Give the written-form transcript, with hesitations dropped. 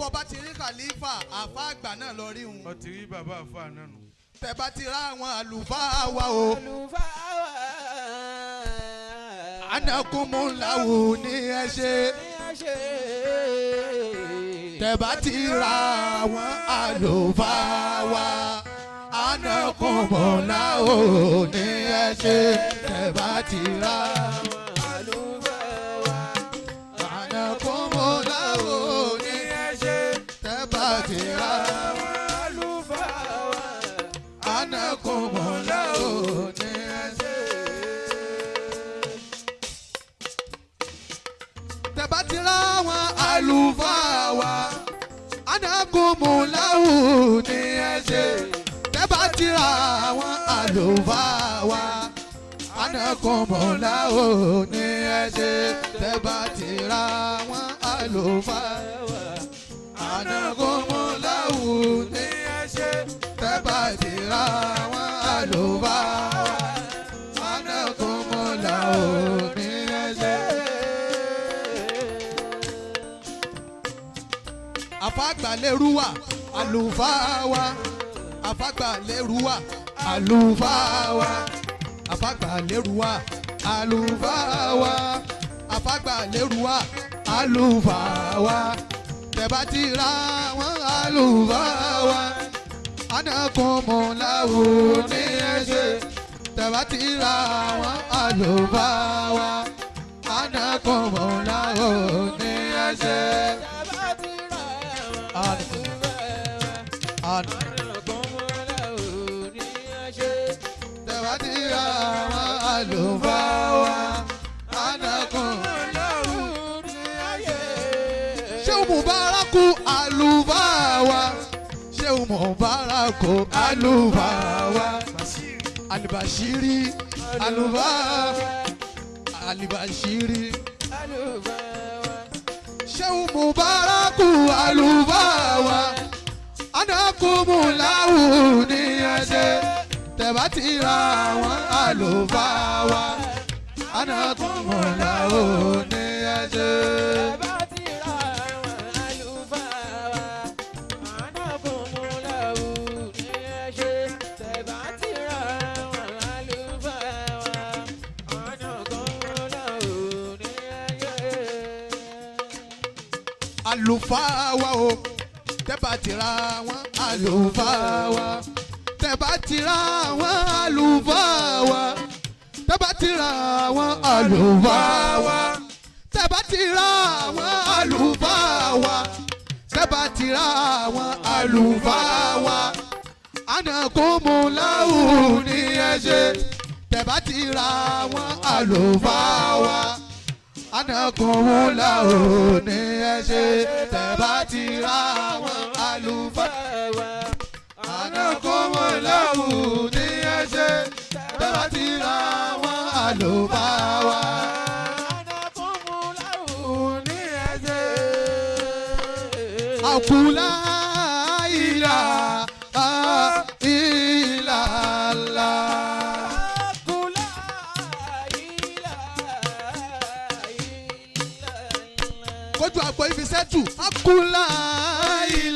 bọ́ bá ti rí khalifa àfa àgbà náà lọ rí òun. ó ti rí bàbá àfa náà nù. tẹ́ bá ti rá àwọn àlùfáà wa o. anakunmulawu ni ẹ ṣe. tẹ́ bá ti rá àwọn àlùfáà wa. anakunmulawu ni ẹ ṣe. tẹ́ bá ti rá àwọn àlùfáà wa. anakunmulawu ni ẹ ṣe. tẹ́ bá ti rá àwọn àlùfáà wa. anakunmulawu ni ẹ ṣe. tẹ́ bá ti rá àwọn àlùfáà wa. anakunmulawu ni ẹ ṣe. tẹ́ bá ti rá àwọn àlùfáà wa. anakunmulawu ni ẹ ṣe. tẹ́ bá ti rá àwọn àlùfáà wa. anakunmulawu ni ẹ ṣe. tẹ́ bá ti rá àwọn àlùfáà wa. anakunmulawu ni ẹ ṣe. àfàgbàlérúwà àlùfáà wa. àfàgbàlérúwà àlùfáà wa. àfàgbàlérúwà àlùfáà wa. àfàgbàlérúwà àlùfáà wa. tẹ́ bá ti rá àwọn àlùfáà wa. anakunmulawu ni ẹ ṣe. tẹ́ bá ti rá àwọn àlùfáà wa. anakunmulawu ni ẹ ṣe. tẹ́ bá ti rá àwọn àlùfáà wa. anakunmulawu ni ẹ ṣe. ṣé Mubaraku àlùfáà wa. ṣé Mubaraku àlùfáà wa. Alibashiri àlùfáà. Alibashiri ṣé Mubaraku àlùfáà wa. anakunmulawu ni ẹ ṣe. tẹ́ bá ti rá àwọn àlùfáà wa. anakunmulawu ni ẹ ṣe. àlùfáà wa o. tẹ́ bá ti rá àwọn àlùfáà wa. tẹ́ bá ti rá àwọn àlùfáà wa. tẹ́ bá ti rá àwọn àlùfáà wa. tẹ́ bá ti rá àwọn àlùfáà wa. tẹ́ bá ti rá àwọn àlùfáà wa. anakunmulawu ni ẹ ṣe. tẹ́ bá ti rá àwọn àlùfáà wa. anakunmulawu ni ẹ ṣe. tẹ́ bá ti rá àwọn àlùfáà wa. anakunmulawu ni ẹ ṣe. tẹ́ bá ti rá àwọn àlùfáà wa. anakunmulawu ni ẹ ṣe. àkùlá ìlà ìlàlá. kójú àgbọ̀ ibi sẹ́tù. àkùlá